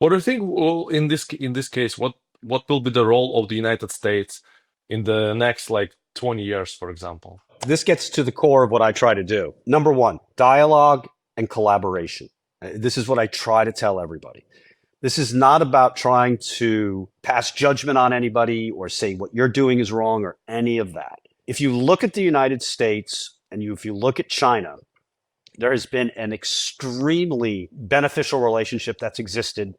What do you think will, in this case, what will be the role of the United States in the next like 20 years, for example? This gets to the core of what I try to do. Number one, dialogue and collaboration. This is what I try to tell everybody. This is not about trying to pass judgment on anybody or say what you're doing is wrong or any of that. If you look at the United States and if you look at China, there has been an extremely beneficial relationship that's existed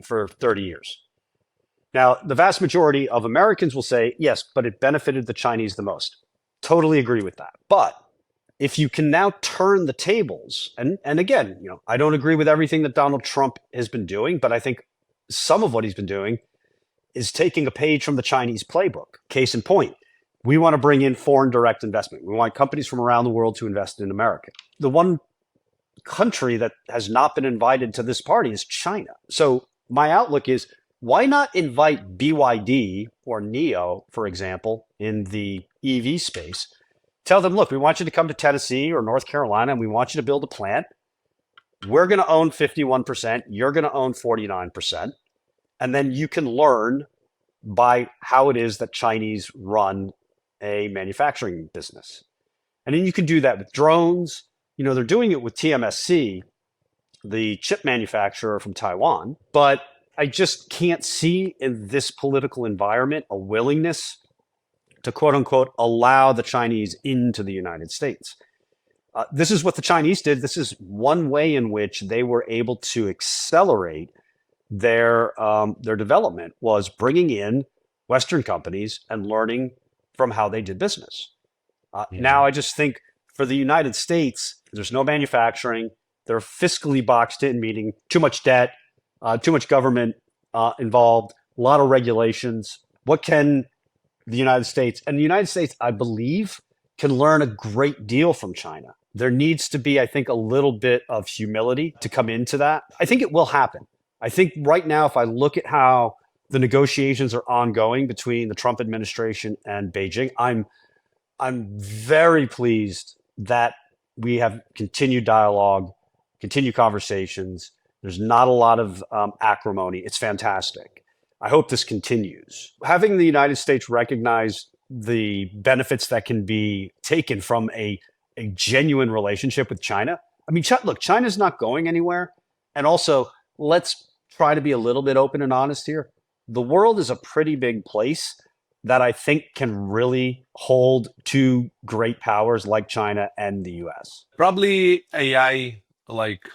for 30 years. Now, the vast majority of Americans will say, yes, but it benefited the Chinese the most. Totally agree with that. But if you can now turn the tables, and again, I don't agree with everything that Donald Trump has been doing, but I think some of what he's been doing is taking a page from the Chinese playbook. Case in point, we want to bring in foreign direct investment. We want companies from around the world to invest in America. The one country that has not been invited to this party is China. So my outlook is, why not invite BYD or NIO, for example, in the EV space? Tell them, look, we want you to come to Tennessee or North Carolina and we want you to build a plant. We're going to own 51%. You're going to own 49%. And then you can learn by how it is that Chinese run a manufacturing business. And then you can do that with drones. They're doing it with TMSC, the chip manufacturer from Taiwan. But I just can't see in this political environment a willingness to, quote unquote, allow the Chinese into the United States. This is what the Chinese did. This is one way in which they were able to accelerate their development, was bringing in Western companies and learning from how they did business. Now, I just think for the United States, there's no manufacturing. They're fiscally boxed in, meaning too much debt, too much government involved, a lot of regulations. What can the United States, and the United States, I believe, can learn a great deal from China. There needs to be, I think, a little bit of humility to come into that. I think it will happen. I think right now, if I look at how the negotiations are ongoing between the Trump administration and Beijing, I'm very pleased that we have continued dialogue, continued conversations. There's not a lot of acrimony. It's fantastic. I hope this continues. Having the United States recognize the benefits that can be taken from a genuine relationship with China. I mean, look, China's not going anywhere. And also, let's try to be a little bit open and honest here. The world is a pretty big place that I think can really hold two great powers like China and the US. Probably AI like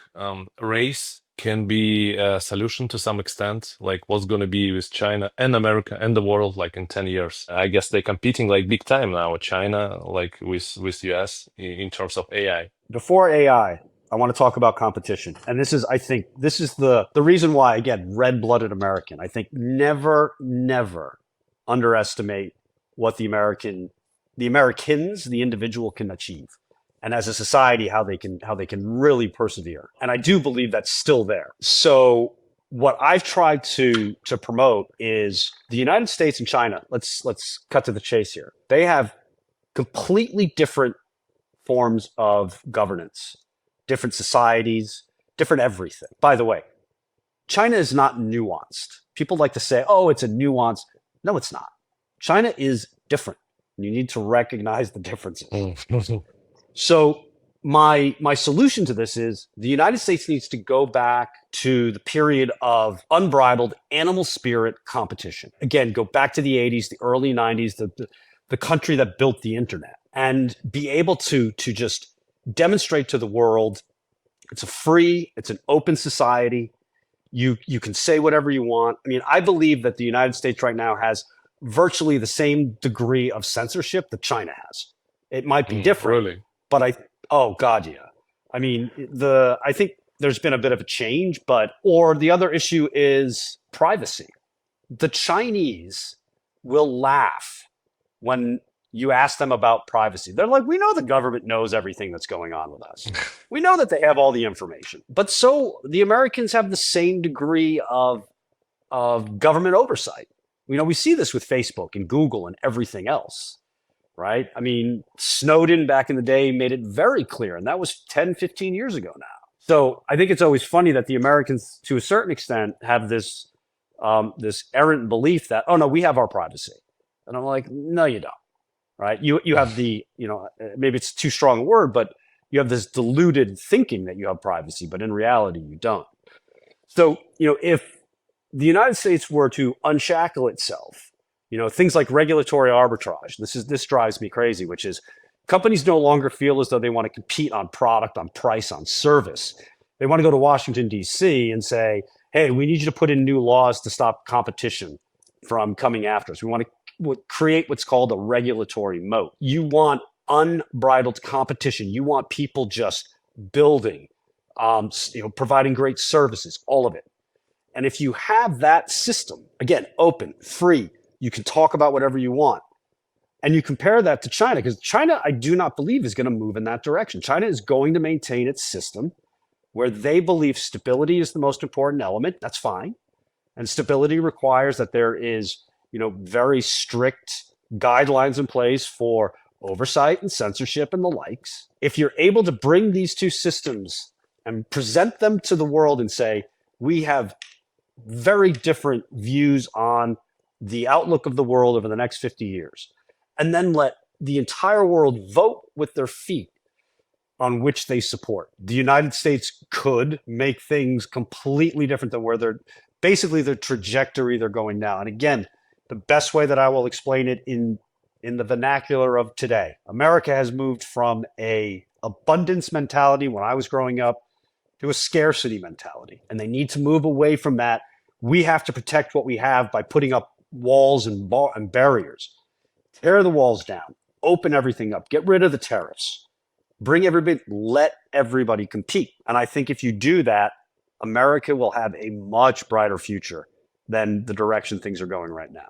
race can be a solution to some extent, like what's going to be with China and America and the world like in 10 years. I guess they're competing like big time now, China, like with US in terms of AI. Before AI, I want to talk about competition. And this is, I think, this is the reason why, again, red-blooded American. I think never underestimate what the Americans, the individual can achieve. And as a society, how they can really persevere. And I do believe that's still there. So what I've tried to promote is the United States and China. Let's cut to the chase here. They have completely different forms of governance, different societies, different everything. By the way, China is not nuanced. People like to say, oh, it's a nuance. No, it's not. China is different. You need to recognize the differences. So my solution to this is the United States needs to go back to the period of unbridled animal spirit competition. Again, go back to the 80s, the early 90s, the country that built the internet, and be able to just demonstrate to the world it's an open society. You can say whatever you want. I mean, I believe that the United States right now has virtually the same degree of censorship that China has. It might be different, really? but oh God, yeah. I mean, I think there's been a bit of a change, or the other issue is privacy. The Chinese will laugh when you ask them about privacy. They're like, we know the government knows everything that's going on with us. We know that they have all the information. But so the Americans have the same degree of government oversight. We see this with Facebook and Google and everything else, right? I mean, Snowden back in the day made it very clear, and that was 10, 15 years ago now. So I think it's always funny that the Americans, to a certain extent, have this errant belief that, oh no, we have our privacy, and I'm like, no, you don't. Right? You have the, maybe it's too strong a word, but you have this deluded thinking that you have privacy, but in reality you don't. So if the United States were to unshackle itself, things like regulatory arbitrage. This drives me crazy, which is companies no longer feel as though they want to compete on product, on price, on service. They want to go to Washington, D.C. and say, hey, we need you to put in new laws to stop competition from coming after us. We want to create what's called a regulatory moat. You want unbridled competition. You want people just building, providing great services, all of it. And if you have that system, again, open, free, you can talk about whatever you want. And you compare that to China, because China, I do not believe, is going to move in that direction. China is going to maintain its system where they believe stability is the most important element. That's fine. And stability requires that there is, very strict guidelines in place for oversight and censorship and the likes. If you're able to bring these two systems and present them to the world and say, we have very different views on the outlook of the world over the next 50 years, and then let the entire world vote with their feet on which they support. The United States could make things completely different than where they're basically the trajectory they're going now. And again, the best way that I will explain it in the vernacular of today, America has moved from a abundance mentality when I was growing up to a scarcity mentality, and they need to move away from that. We have to protect what we have by putting up walls and barriers. Tear the walls down, open everything up, get rid of the tariffs, bring everybody, let everybody compete. And I think if you do that, America will have a much brighter future than the direction things are going right now.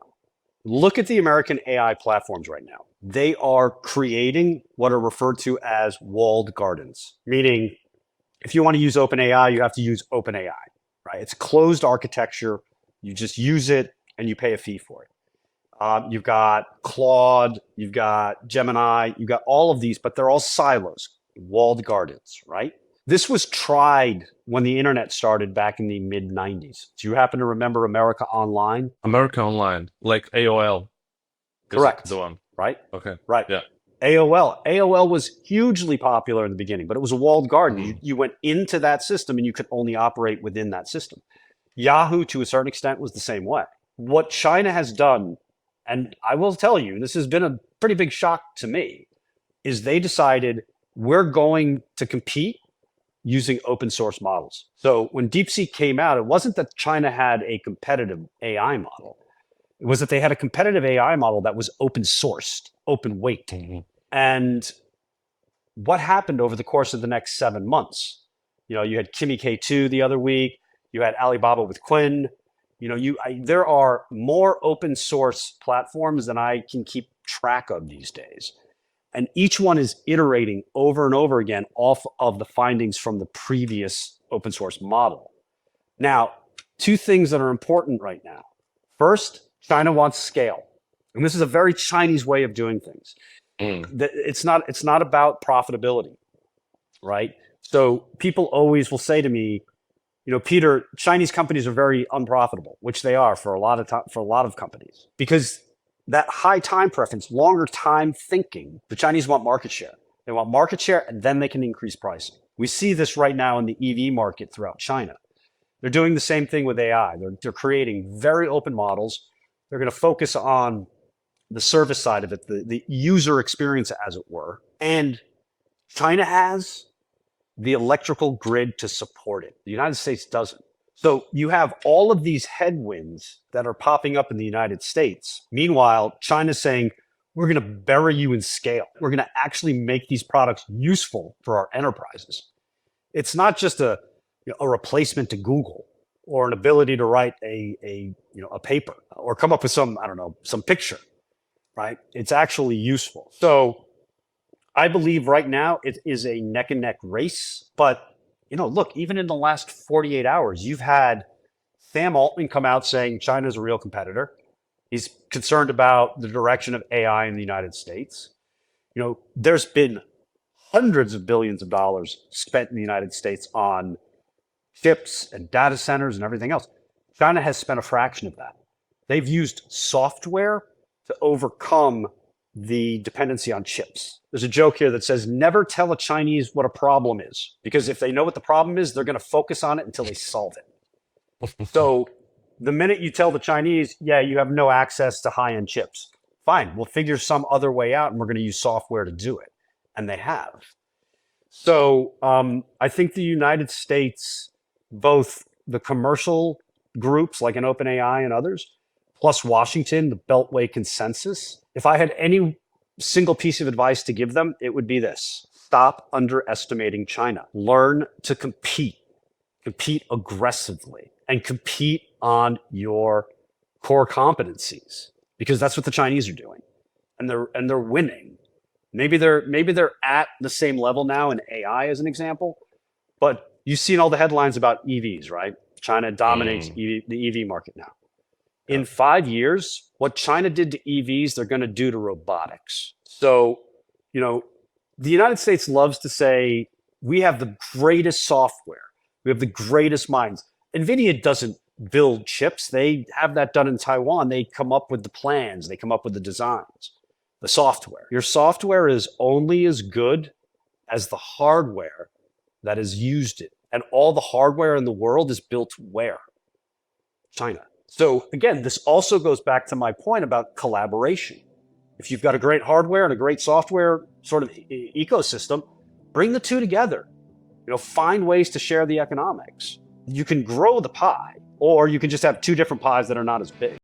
Look at the American AI platforms right now. They are creating what are referred to as walled gardens, meaning if you want to use OpenAI, you have to use OpenAI, right? It's closed architecture. You just use it and you pay a fee for it. You've got Claude, you've got Gemini, you've got all of these, but they're all silos, walled gardens, right? This was tried when the internet started back in the mid 90s. Do you happen to remember America Online? America Online, like AOL. Correct. The one. Right? Okay. Right. Yeah. AOL was hugely popular in the beginning, but it was a walled garden. You went into that system and you could only operate within that system. Yahoo, to a certain extent, was the same way. What China has done, and I will tell you, this has been a pretty big shock to me, is they decided we're going to compete using open source models. So when DeepSeek came out, it wasn't that China had a competitive AI model. It was that they had a competitive AI model that was open sourced, open weight. And what happened over the course of the next 7 months? You had Kimi K2 the other week. You had Alibaba with Quinn. There are more open source platforms than I can keep track of these days. And each one is iterating over and over again off of the findings from the previous open source model. Now, two things that are important right now. First, China wants scale. And this is a very Chinese way of doing things. It's not about profitability, right? So people always will say to me, Peter, Chinese companies are very unprofitable, which they are for a lot of companies, because that high time preference, longer time thinking, the Chinese want market share. They want market share, and then they can increase pricing. We see this right now in the EV market throughout China. They're doing the same thing with AI. They're creating very open models. They're going to focus on the service side of it, the user experience, as it were. And China has the electrical grid to support it. The United States doesn't. So you have all of these headwinds that are popping up in the United States. Meanwhile, China's saying, we're going to bury you in scale. We're going to actually make these products useful for our enterprises. It's not just a replacement to Google or an ability to write a paper or come up with some picture, right? It's actually useful. So I believe right now it is a neck and neck race, but look, even in the last 48 hours, you've had Sam Altman come out saying China is a real competitor. He's concerned about the direction of AI in the United States. There's been hundreds of billions of dollars spent in the United States on chips and data centers and everything else. China has spent a fraction of that. They've used software to overcome the dependency on chips. There's a joke here that says, never tell a Chinese what a problem is, because if they know what the problem is, they're going to focus on it until they solve it. So the minute you tell the Chinese, yeah, you have no access to high-end chips, fine, we'll figure some other way out and we're going to use software to do it. And they have. So I think the United States, both the commercial groups like an OpenAI and others, plus Washington, the Beltway Consensus, if I had any single piece of advice to give them, it would be this: stop underestimating China. Learn to compete aggressively, and compete on your core competencies, because that's what the Chinese are doing, and they're winning. Maybe they're at the same level now in AI, as an example, but you've seen all the headlines about EVs, right? China dominates the EV market now. In 5 years, what China did to EVs, they're going to do to robotics. So, the United States loves to say, we have the greatest software. We have the greatest minds. NVIDIA doesn't build chips. They have that done in Taiwan. They come up with the plans. They come up with the designs, the software. Your software is only as good as the hardware that has used it. And all the hardware in the world is built where? China. So again, this also goes back to my point about collaboration. If you've got a great hardware and a great software sort of ecosystem, bring the two together. Find ways to share the economics. You can grow the pie, or you can just have two different pies that are not as big.